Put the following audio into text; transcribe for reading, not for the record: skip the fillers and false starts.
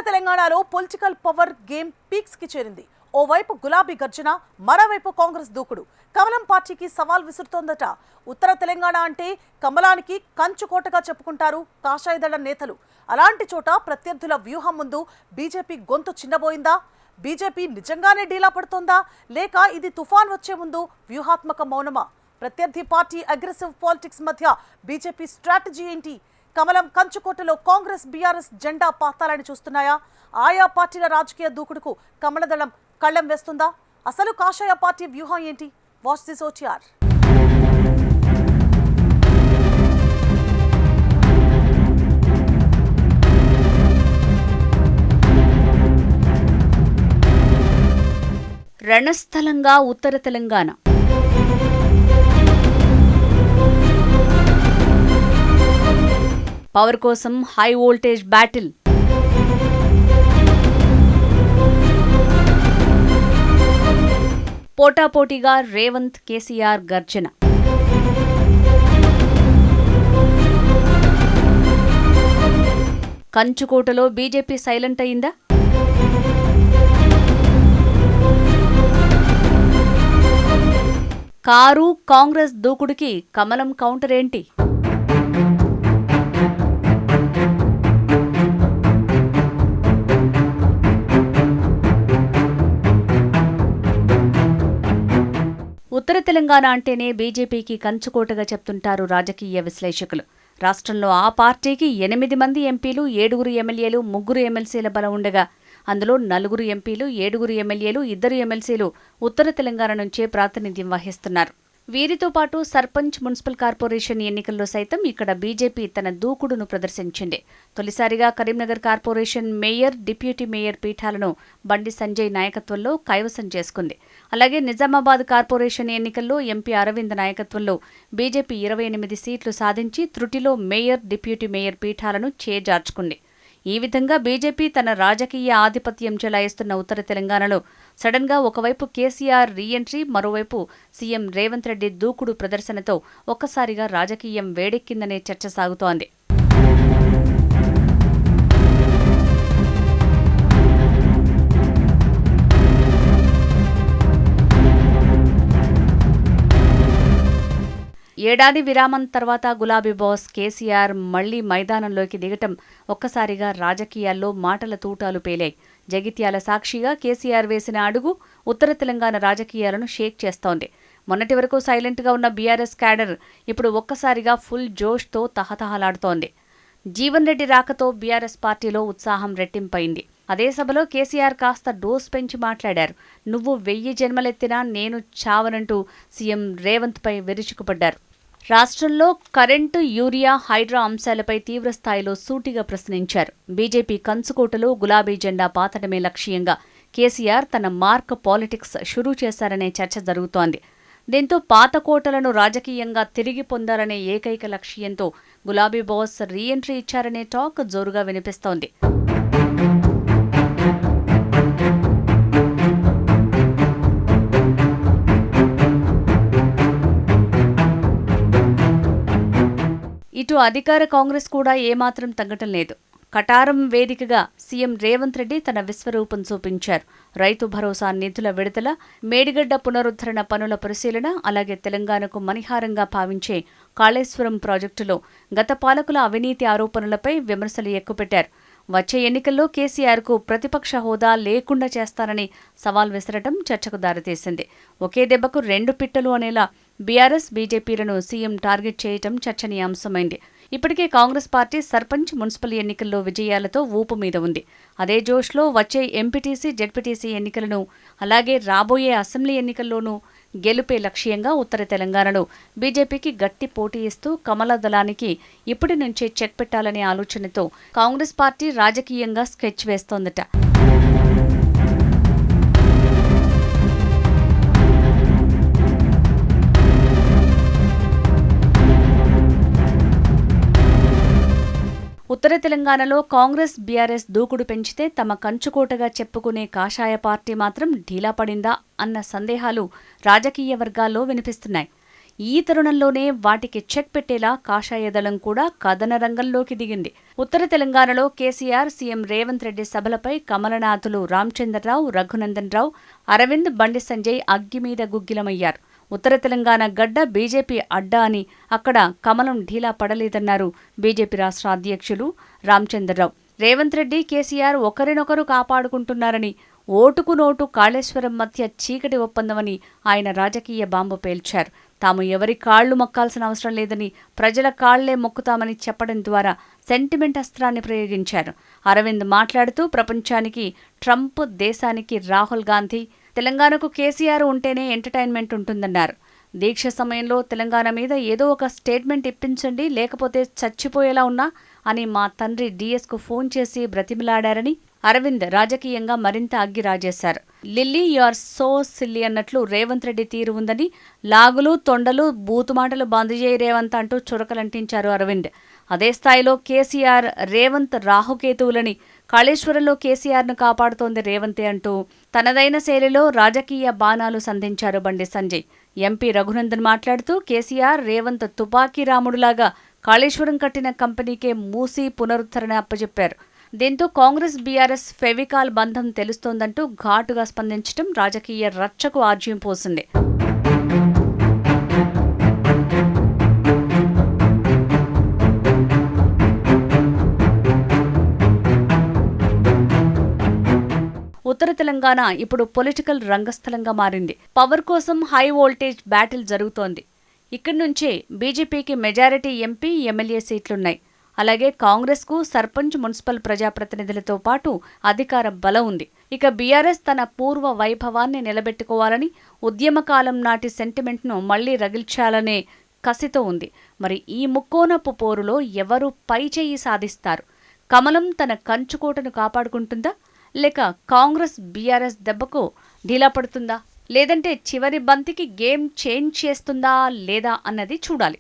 తెలంగాణలో political power game peaks కి చేరింది. ఓవైపు గులాబీ గర్జన, మరోవైపు కాంగ్రెస్ దూకుడు కమలం పార్టీకి సవాల్ విసురుతోందట. ఉత్తర తెలంగాణ అంటే కమలానికి కంచుకోటగా చెప్పుకుంటారు కాషాయదళ నేతలు. అలాంటి చోట ప్రత్యర్థుల వ్యూహం ముందు బీజేపీ గొంతు చిన్నబోయిందా? బీజేపీ నిజంగానే డీలా పడుతోందా, లేక ఇది తుఫాన్ వచ్చే ముందు వ్యూహాత్మక మౌనమా? ప్రత్యర్థి పార్టీ అగ్రెసివ్ పాలిటిక్స్ మధ్య బీజేపీ స్ట్రాటజీ ఏంటి? కమలం కంచుకోటలో కాంగ్రెస్ బీఆర్ఎస్ జెండా పాతాలని చూస్తున్నాయా? ఆయా పార్టీల రాజకీయ దూకుడుకు కమలదళం కళ్ళెం వేస్తుందా? అసలు కాషాయ పార్టీ వ్యూహం ఏంటి? Watch this OTR. రణస్థలంగా ఉత్తర తెలంగాణ. పవర్ కోసం హై వోల్టేజ్ బ్యాటిల్. పోటాపోటీగా రేవంత్ కేసీఆర్ గర్జన. కంచుకోటలో బీజేపీ సైలెంట్ అయిందా? కారు కాంగ్రెస్ దూకుడుకి కమలం కౌంటర్ ఏంటి? ఉత్తర తెలంగాణ అంటేనే బీజేపీకి కంచుకోటగా చెప్తుంటారు రాజకీయ విశ్లేషకులు. రాష్ట్రంలో ఆ పార్టీకి 8 మంది ఎంపీలు, 7 ఎమ్మెల్యేలు, 3 ఎమ్మెల్సీల బలం ఉండగా అందులో 4 ఎంపీలు, 7 ఎమ్మెల్యేలు, 2 ఎమ్మెల్సీలు ఉత్తర తెలంగాణ నుంచే ప్రాతినిధ్యం వహిస్తున్నారు. వీరితో పాటు సర్పంచ్, మున్సిపల్ కార్పొరేషన్ ఎన్నికల్లో సైతం ఇక్కడ బీజేపీ తన దూకుడును ప్రదర్శించింది. తొలిసారిగా Karimnagar corporation mayor, deputy mayor పీఠాలను బండి సంజయ్ నాయకత్వంలో కైవసం చేసుకుంది. అలాగే నిజామాబాద్ కార్పొరేషన్ ఎన్నికల్లో ఎంపీ అరవింద్ నాయకత్వంలో బీజేపీ 28 సీట్లు సాధించి త్రుటిలో మేయర్, డిప్యూటీ మేయర్ పీఠాలను చేజార్చుకుంది. ఈ విధంగా బీజేపీ తన రాజకీయ ఆధిపత్యం చెలాయిస్తున్న ఉత్తర తెలంగాణలో సడన్ గా ఒకవైపు కేసీఆర్ రీఎంట్రీ, మరోవైపు సీఎం రేవంత్ రెడ్డి దూకుడు ప్రదర్శనతో ఒక్కసారిగా రాజకీయం వేడెక్కిందనే చర్చ సాగుతోంది. ఏడాది విరామం తర్వాత గులాబీ బాస్ కేసీఆర్ మళ్లీ మైదానంలోకి దిగటం ఒక్కసారిగా రాజకీయాల్లో మాటల తూటాలు పేలాయి. జగిత్యాల సాక్షిగా కేసీఆర్ వేసిన అడుగు ఉత్తర తెలంగాణ రాజకీయాలను షేక్ చేస్తోంది. మొన్నటి వరకు సైలెంట్గా ఉన్న బీఆర్ఎస్ క్యాడర్ ఇప్పుడు ఒక్కసారిగా ఫుల్ జోష్తో తహతహలాడుతోంది. జీవన్ రెడ్డి రాకతో బీఆర్ఎస్ పార్టీలో ఉత్సాహం రెట్టింపైంది. అదే సభలో కేసీఆర్ కాస్త డోస్ పెంచి మాట్లాడారు. నువ్వు 1000 జన్మలెత్తినా నేను చావనంటూ సీఎం రేవంత్పై విరుచుకుపడ్డారు. రాష్ట్రంలో కరెంటు, యూరియా, హైడ్రా అంశాలపై తీవ్రస్థాయిలో సూటిగా ప్రశ్నించారు. బీజేపీ కంచుకోటలో గులాబీ జెండా పాతడమే లక్ష్యంగా కేసీఆర్ తన మార్క్ పాలిటిక్స్ షురూ చేశారనే చర్చ జరుగుతోంది. దీంతో పాత కోటలను రాజకీయంగా తిరిగి పొందాలనే ఏకైక లక్ష్యంతో గులాబీ బాస్ రీఎంట్రీ ఇచ్చారనే టాక్ జోరుగా వినిపిస్తోంది. ఇటు అధికార కాంగ్రెస్ కూడా ఏమాత్రం తగ్గటం లేదు. కటారం వేదికగా సీఎం రేవంత్ రెడ్డి తన విశ్వరూపం చూపించారు. రైతు భరోసా నిధుల విడుదల, మేడిగడ్డ పునరుద్ధరణ పనుల పరిశీలన, అలాగే తెలంగాణకు మణిహారంగా భావించే కాళేశ్వరం ప్రాజెక్టులో గత పాలకుల అవినీతి ఆరోపణలపై విమర్శలు ఎక్కుపెట్టారు. వచ్చే ఎన్నికల్లో కేసీఆర్కు ప్రతిపక్ష హోదా లేకుండా చేస్తారని సవాల్ విసరటం చర్చకు దారితీసింది. ఒకే దెబ్బకు 2 పిట్టలు అనేలా బీఆర్ఎస్, బీజేపీలను సీఎం టార్గెట్ చేయటం చర్చనీయాంశమైంది. ఇప్పటికే కాంగ్రెస్ పార్టీ సర్పంచ్, మున్సిపల్ ఎన్నికల్లో విజయాలతో ఊపు మీద ఉంది. అదే జోష్లో వచ్చే ఎంపీటీసీ, జెడ్పీటీసీ ఎన్నికలను, అలాగే రాబోయే అసెంబ్లీ ఎన్నికల్లోనూ గెలుపే లక్ష్యంగా ఉత్తర తెలంగాణలో బీజేపీకి గట్టి పోటీ ఇస్తూ కమల దళానికి ఇప్పటి నుంచే చెక్ పెట్టాలనే ఆలోచనతో కాంగ్రెస్ పార్టీ రాజకీయంగా స్కెచ్ వేస్తోందట. ఉత్తర తెలంగాణలో కాంగ్రెస్, బీఆర్ఎస్ దూకుడు పెంచితే తమ కంచుకోటగా చెప్పుకునే కాషాయ పార్టీ మాత్రం ఢీలా పడిందా అన్న సందేహాలు రాజకీయ వర్గాల్లో వినిపిస్తున్నాయి. ఈ తరుణంలోనే వాటికి చెక్ పెట్టేలా కాషాయ దళం కూడా కథన రంగంలోకి దిగింది. ఉత్తర తెలంగాణలో కేసీఆర్, సీఎం రేవంత్ రెడ్డి సభలపై కమలనాథులు రామచంద్రరావు, రఘునందన్ రావు, అరవింద్, బండి సంజయ్ అగ్గిమీద గుగ్గిలమయ్యారు. ఉత్తర తెలంగాణ గడ్డ బీజేపీ అడ్డా అని అక్కడ కమలం ఢీలా పడలేదన్నారు బీజేపీ రాష్ట్ర అధ్యక్షులు రామచంద్రరావు. రేవంత్ రెడ్డి, కేసీఆర్ ఒకరినొకరు కాపాడుకుంటున్నారని, ఓటుకు నోటు కాళేశ్వరం మధ్య చీకటి ఒప్పందమని ఆయన రాజకీయ బాంబు పేల్చారు. తాము ఎవరి కాళ్లు మొక్కాల్సిన అవసరం లేదని, ప్రజల కాళ్లే మొక్కుతామని చెప్పడం ద్వారా సెంటిమెంట్ అస్త్రాన్ని ప్రయోగించారు. అరవింద్ మాట్లాడుతూ ప్రపంచానికి ట్రంప్, దేశానికి రాహుల్ గాంధీ, తెలంగాణకు కేసీఆర్ ఉంటేనే ఎంటర్టైన్మెంట్ ఉంటుందన్నారు. దీక్ష సమయంలో తెలంగాణ మీద ఏదో ఒక స్టేట్మెంట్ ఇప్పించండి, లేకపోతే చచ్చిపోయేలా ఉన్నా అని మా తండ్రి డిఎస్కు ఫోన్ చేసి బ్రతిమిలాడారని అరవింద్ రాజకీయంగా మరింత అగ్గి రాజేశారు. Lily, you are so silly అన్నట్లు రేవంత్ రెడ్డి తీరు ఉందని, లాగులు, తొండలు, బూతుమాటలు బంద్ చేయి రేవంత్ అంటూ చురకలంటించారు అరవింద్. అదే స్థాయిలో కేసీఆర్, రేవంత్ రాహుకేతువులని, కాళేశ్వరంలో కేసీఆర్ను కాపాడుతోంది రేవంతే అంటూ తనదైన శైలిలో రాజకీయ బాణాలు సంధించారు బండి సంజయ్. ఎంపీ రఘునందన్ మాట్లాడుతూ కేసీఆర్, రేవంత్ తుపాకీ రాముడులాగా కాళేశ్వరం కట్టిన కంపెనీకే మూసి పునరుద్ధరణ అప్పచెప్పారు. దీంతో కాంగ్రెస్, బీఆర్ఎస్ ఫెవికాల్ బంధం తెలుస్తోందంటూ ఘాటుగా స్పందించడం రాజకీయ రచ్చకు ఆజ్యం పోసింది. ఉత్తర తెలంగాణ ఇప్పుడు పొలిటికల్ రంగస్థలంగా మారింది. పవర్ కోసం హై వోల్టేజ్ బ్యాటిల్ జరుగుతోంది. ఇక్కడి నుంచే బీజేపీకి మెజారిటీ ఎంపీ, ఎమ్మెల్యే సీట్లున్నాయి. అలాగే కాంగ్రెస్కు సర్పంచ్, మున్సిపల్ ప్రజాప్రతినిధులతో పాటు అధికార బలం ఉంది. ఇక బీఆర్ఎస్ తన పూర్వ వైభవాన్ని నిలబెట్టుకోవాలని, ఉద్యమకాలం నాటి సెంటిమెంట్ను మళ్లీ రగిల్చాలనే కసితో ఉంది. మరి ఈ ముక్కోనపు పోరులో ఎవరు పైచేయి సాధిస్తారు? కమలం తన కంచుకోటను కాపాడుకుంటుందా, లేక కాంగ్రెస్, బీఆర్ఎస్ దెబ్బకు ఢీలా పడుతుందా, లేదంటే చివరి బంతికి గేమ్ చేంజ్ చేస్తుందా లేదా అన్నది చూడాలి.